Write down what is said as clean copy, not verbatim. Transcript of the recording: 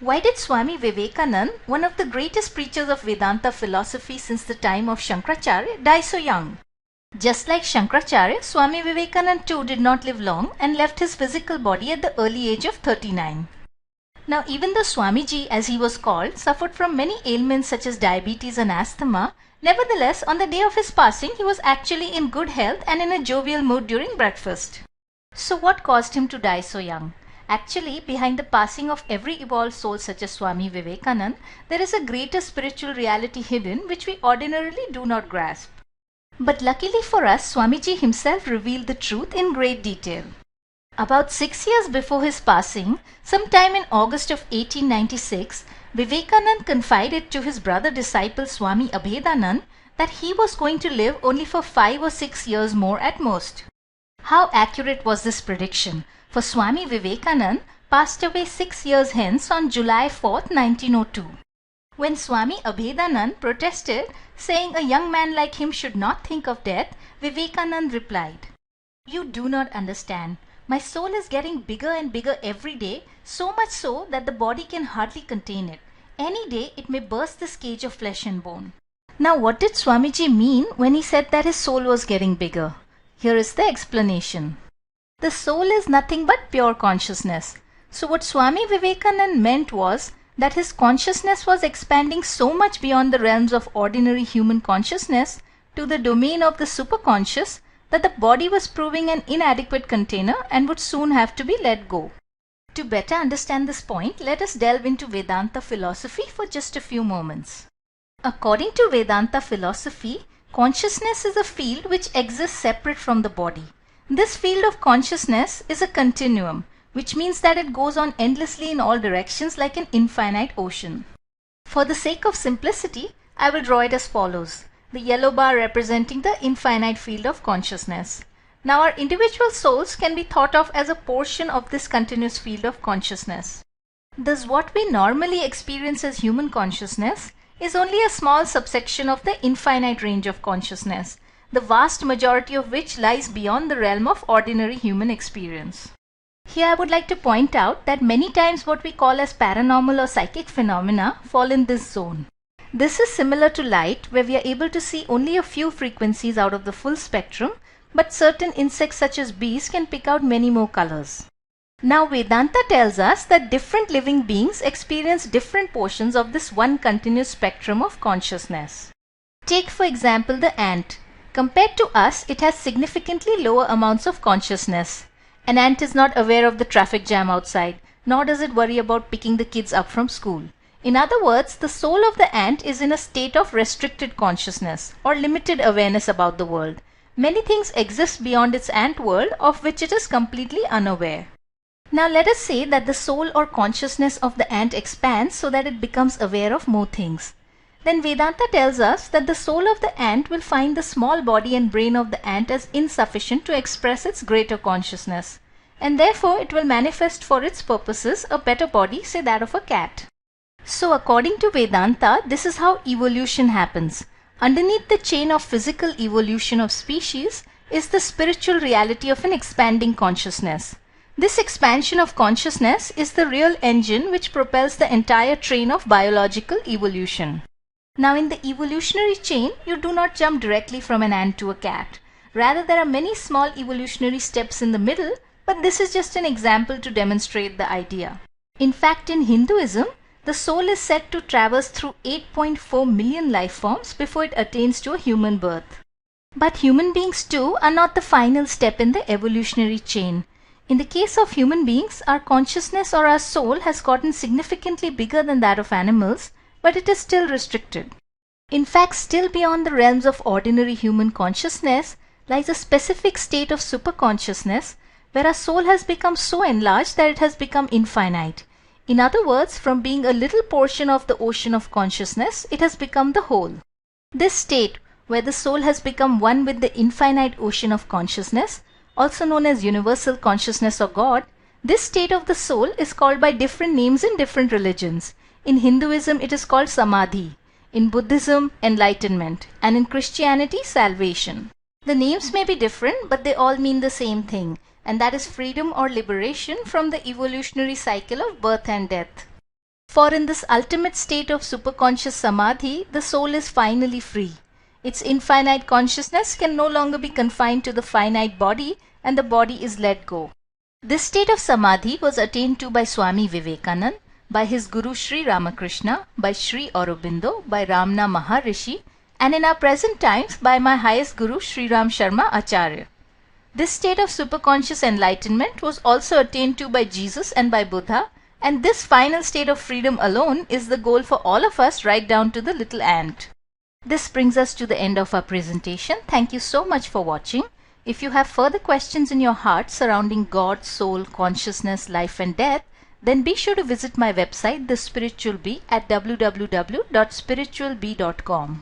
Why did Swami Vivekananda, one of the greatest preachers of Vedanta philosophy since the time of Shankaracharya, die so young? Just like Shankaracharya, Swami Vivekananda too did not live long and left his physical body at the early age of 39. Now even though Swamiji, as he was called, suffered from many ailments such as diabetes and asthma, nevertheless on the day of his passing he was actually in good health and in a jovial mood during breakfast. So what caused him to die so young? Actually, behind the passing of every evolved soul such as Swami Vivekananda, there is a greater spiritual reality hidden which we ordinarily do not grasp. But luckily for us, Swamiji himself revealed the truth in great detail. About 6 years before his passing, sometime in August of 1896, Vivekananda confided to his brother disciple Swami Abhedanand that he was going to live only for 5 or 6 years more at most. How accurate was this prediction? For Swami Vivekananda passed away 6 years hence on July 4th, 1902. When Swami Abhedanand protested, saying a young man like him should not think of death, Vivekananda replied, "You do not understand. My soul is getting bigger and bigger every day, so much so that the body can hardly contain it. Any day it may burst this cage of flesh and bone." Now what did Swamiji mean when he said that his soul was getting bigger? Here is the explanation. The soul is nothing but pure consciousness. So what Swami Vivekananda meant was that his consciousness was expanding so much beyond the realms of ordinary human consciousness to the domain of the superconscious that the body was proving an inadequate container and would soon have to be let go. To better understand this point, let us delve into Vedanta philosophy for just a few moments. According to Vedanta philosophy, consciousness is a field which exists separate from the body. This field of consciousness is a continuum, which means that it goes on endlessly in all directions like an infinite ocean. For the sake of simplicity, I will draw it as follows. The yellow bar representing the infinite field of consciousness. Now our individual souls can be thought of as a portion of this continuous field of consciousness. Thus what we normally experience as human consciousness is only a small subsection of the infinite range of consciousness, the vast majority of which lies beyond the realm of ordinary human experience. Here I would like to point out that many times what we call as paranormal or psychic phenomena fall in this zone. This is similar to light, where we are able to see only a few frequencies out of the full spectrum, but certain insects such as bees can pick out many more colors. Now Vedanta tells us that different living beings experience different portions of this one continuous spectrum of consciousness. Take for example the ant. Compared to us, it has significantly lower amounts of consciousness. An ant is not aware of the traffic jam outside, nor does it worry about picking the kids up from school. In other words, the soul of the ant is in a state of restricted consciousness or limited awareness about the world. Many things exist beyond its ant world of which it is completely unaware. Now let us say that the soul or consciousness of the ant expands so that it becomes aware of more things. Then Vedanta tells us that the soul of the ant will find the small body and brain of the ant as insufficient to express its greater consciousness, and therefore it will manifest for its purposes a better body, say that of a cat. So according to Vedanta, this is how evolution happens. Underneath the chain of physical evolution of species is the spiritual reality of an expanding consciousness. This expansion of consciousness is the real engine which propels the entire train of biological evolution. Now in the evolutionary chain, you do not jump directly from an ant to a cat. Rather, there are many small evolutionary steps in the middle, but this is just an example to demonstrate the idea. In fact, in Hinduism, the soul is said to traverse through 8.4 million life forms before it attains to a human birth. But human beings too are not the final step in the evolutionary chain. In the case of human beings, our consciousness or our soul has gotten significantly bigger than that of animals, but it is still restricted. In fact, still beyond the realms of ordinary human consciousness lies a specific state of superconsciousness where our soul has become so enlarged that it has become infinite. In other words, from being a little portion of the ocean of consciousness, it has become the whole. This state, where the soul has become one with the infinite ocean of consciousness, also known as universal consciousness or God, this state of the soul is called by different names in different religions. In Hinduism, it is called Samadhi. In Buddhism, enlightenment. And in Christianity, salvation. The names may be different, but they all mean the same thing, and that is freedom or liberation from the evolutionary cycle of birth and death. For in this ultimate state of superconscious samadhi, the soul is finally free. Its infinite consciousness can no longer be confined to the finite body, and the body is let go. This state of samadhi was attained to by Swami Vivekananda, by his Guru Sri Ramakrishna, by Sri Aurobindo, by Ramana Maharishi, and in our present times by my highest Guru Sri Ram Sharma Acharya. This state of superconscious enlightenment was also attained to by Jesus and by Buddha, and this final state of freedom alone is the goal for all of us, right down to the little ant. This brings us to the end of our presentation. Thank you so much for watching. If you have further questions in your heart surrounding God, soul, consciousness, life and death, then be sure to visit my website, The Spiritual Bee, at www.spiritualbee.com.